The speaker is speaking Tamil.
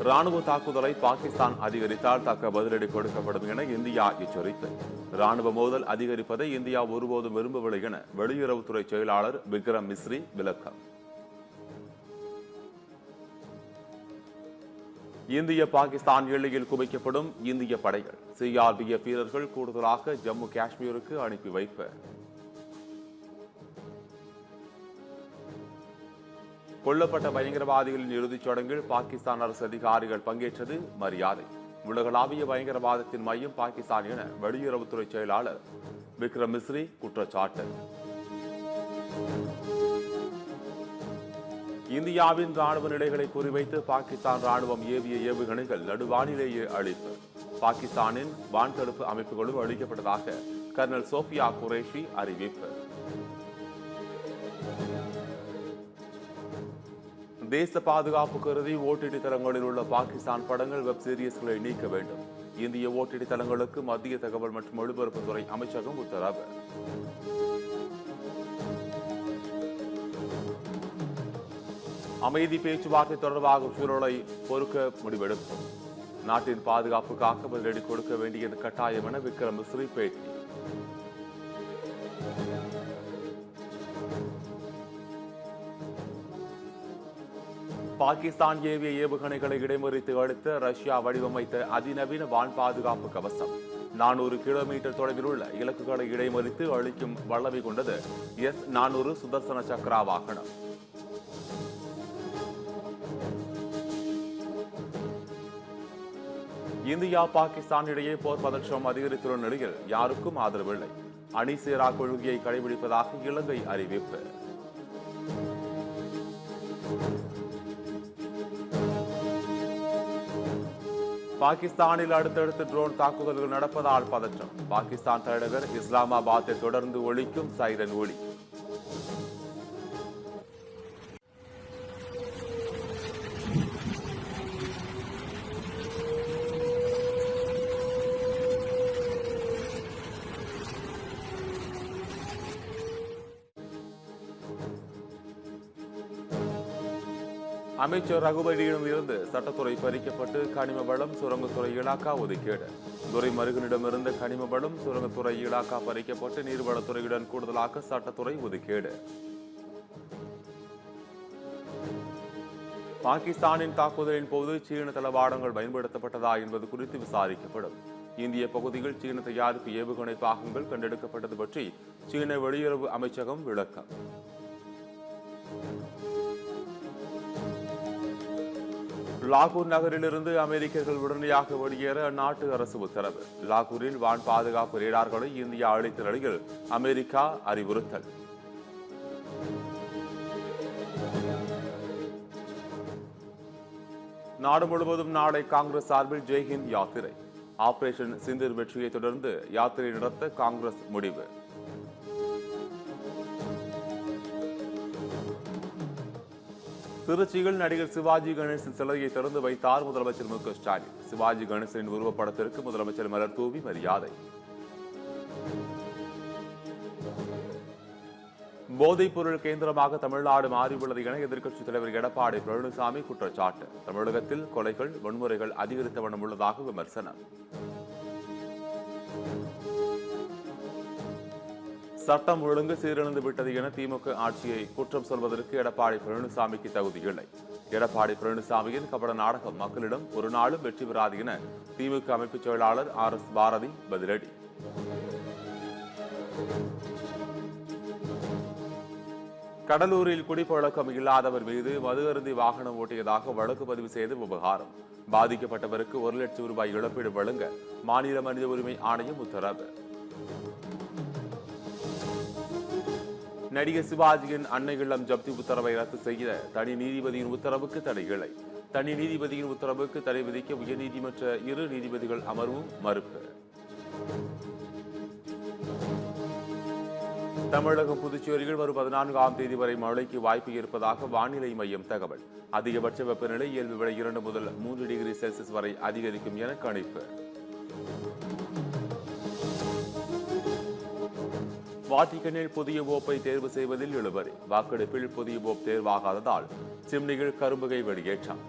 ராணுவ தாக்குதலை பாகிஸ்தான் அதிகரித்தால் தக்க பதிலடி கொடுக்கப்படும் என இந்தியா எச்சரித்து ராணுவ மோதல் அதிகரிப்பதை இந்தியா ஒருபோதும் விரும்பவில்லை என வெளியுறவுத்துறை செயலாளர் விக்ரம் மிஸ்ரி விளக்கம். இந்திய பாகிஸ்தான் எல்லையில் குவிக்கப்படும் இந்திய படைகள், CRPF வீரர்கள் கூடுதலாக ஜம்மு காஷ்மீருக்கு அனுப்பி வைப்பு. கொல்லப்பட்ட பயங்கரவாதிகளின் இறுதிச் சடங்கில் பாகிஸ்தான் அரசு அதிகாரிகள் பங்கேற்றது மரியாதை. உலகளாவிய பயங்கரவாதத்தின் மையம் பாகிஸ்தான் என வெளியுறவுத்துறை செயலாளர் விக்ரம் மிஸ்ரி குற்றச்சாட்டு. இந்தியாவின் ராணுவ நிலைகளை குறிவைத்து பாகிஸ்தான் ராணுவம் ஏவிய ஏவுகணைகள் நடுவானிலேயே அழிப்பு. பாகிஸ்தானின் வான்தடுப்பு அமைப்புகளும் அழிக்கப்பட்டதாக கர்னல் சோஃபியா குரேஷி அறிவிப்பு. தேச பாதுகாப்பு கருதி ஓடிடி தளங்களில் உள்ள பாகிஸ்தான் படங்கள், வெப் சீரிஸ்களை நீக்க வேண்டும். இந்திய ஓடிடி தளங்களுக்கு மத்திய தகவல் மற்றும் ஒலிபரப்புத்துறை அமைச்சகம் உத்தரவு. அமைதி பேச்சுவார்த்தை தொடர்பாக சூழலை பொறுக்க முடிவெடுக்கும். நாட்டின் பாதுகாப்புக்காக பதிலடி கொடுக்க வேண்டியது கட்டாயம் என விக்ரம் மிஸ்ரி பேட்டி. பாகிஸ்தான் ஏவிய ஏவுகணைகளை இடைமறித்து அளித்த ரஷ்யா வடிவமைத்த அதிநவீன வான் பாதுகாப்பு கவசம் 400 கிலோமீட்டர் தொலைவில் உள்ள இலக்குகளை இடைமறித்து அளிக்கும் வல்லமை கொண்டது S-400 சுதர்சன சக்ரா வாகனம். இந்தியா பாகிஸ்தான் இடையே போர் பதற்றம் அதிகரித்துள்ள நிலையில் யாருக்கும் ஆதரவில்லை. அணி சேரா கொள்கையை கடைபிடிப்பதாக இலங்கை அறிவிப்பு. பாகிஸ்தானில் அடுத்தடுத்து ட்ரோன் தாக்குதல்கள் நடப்பதால் பதற்றம். பாகிஸ்தான் தலைநகர் இஸ்லாமாபாத்தை தொடர்ந்து ஒலிக்கும் சைரன் ஒலி. அமைச்சர் ரகுபதியிடம் இருந்து சட்டத்துறை பறிக்கப்பட்டு கனிம வளம் சுரங்கத்துறை இலாக்கா ஒதுக்கீடு. துரைமருகனிடமிருந்து கனிம வளம் சுரங்கத்துறை இலாக்கா பறிக்கப்பட்டு நீர்வளத்துறையுடன் கூடுதலாக சட்டத்துறை ஒதுக்கீடு. பாகிஸ்தானின் தாக்குதலின் போது சீன தளவாடங்கள் பயன்படுத்தப்பட்டதா என்பது குறித்து விசாரிக்கப்படும். இந்திய பகுதியில் சீன தயாரிப்பு ஏவுகணை பாகங்கள் கண்டெடுக்கப்பட்டது பற்றி சீன வெளியுறவு அமைச்சகம் விளக்கம். லாகூர் நகரிலிருந்து அமெரிக்கர்கள் உடனடியாக வெளியேற அந்நாட்டு அரசு உத்தரவு. லாகூரில் வான் பாதுகாப்பு ரேடார்களை இந்தியா அளித்த நிலையில் அமெரிக்கா அறிவுறுத்தல். நாடு முழுவதும் நாளை காங்கிரஸ் சார்பில் ஜெய்ஹிந்த் யாத்திரை. ஆபரேஷன் சிந்தூர் வெற்றியை தொடர்ந்து யாத்திரை நடத்த காங்கிரஸ் முடிவு. திருச்சியில் நடிகர் சிவாஜி கணேசன் சிலையை திறந்து வைத்தார் முதலமைச்சர் மு.க. ஸ்டாலின். சிவாஜி கணேசனின் உருவப்படத்திற்கு முதலமைச்சர் மலர் தூவி மரியாதை. போதைப் பொருள் கேந்திரமாக தமிழ்நாடு மாறியுள்ளது என எதிர்க்கட்சித் தலைவர் எடப்பாடி பழனிசாமி குற்றச்சாட்டு. தமிழகத்தில் கொலைகள், வன்முறைகள் அதிகரித்த வண்ணம் உள்ளதாக விமர்சனம். சட்டம் ஒழுங்கு சீரழிந்து விட்டது என திமுக ஆட்சியை குற்றம் சொல்வதற்கு எடப்பாடி பழனிசாமிக்கு தகுதி இல்லை. எடப்பாடி பழனிசாமியின் கபட நாடகம் மக்களிடம் ஒரு நாளும் வெற்றி பெறாது என திமுக அமைப்பு செயலாளர் RS பாரதி பதிலடி. கடலூரில் குடிப்பழக்கம் இல்லாதவர் மீது மது அருந்தி வாகனம் ஓட்டியதாக வழக்கு பதிவு செய்த விவகாரம். பாதிக்கப்பட்டவருக்கு 1 லட்சம் ரூபாய் இழப்பீடு வழங்க மாநில மனித உரிமை ஆணையம் உத்தரவு. நடிகர் சிவாஜியின் அன்னை இல்லம் ஜப்தி உத்தரவை ரத்து செய்ய தனி நீதிபதியின் உத்தரவுக்கு தடை இல்லை. தனி நீதிபதியின் உத்தரவுக்கு தடை விதிக்க உயர்நீதிமன்ற 2 நீதிபதிகள் அமர்வும் மறுப்பு. தமிழகம் புதுச்சேரியில் வரும் 14ஆம் தேதி வரை மழைக்கு வாய்ப்பு இருப்பதாக வானிலை மையம் தகவல். அதிகபட்ச வெப்பநிலை இயல்பு விட 2 முதல் 3 டிகிரி செல்சியஸ் வரை அதிகரிக்கும் என கணிப்பு. வாட்டிகனில் புதிய போப்பை தேர்வு செய்வதில் இழுபறி. வாக்கெடுப்பில் புதிய போப் தேர்வாகாததால் சிம்னியில் கரும்புகை வெளியேற்றம்.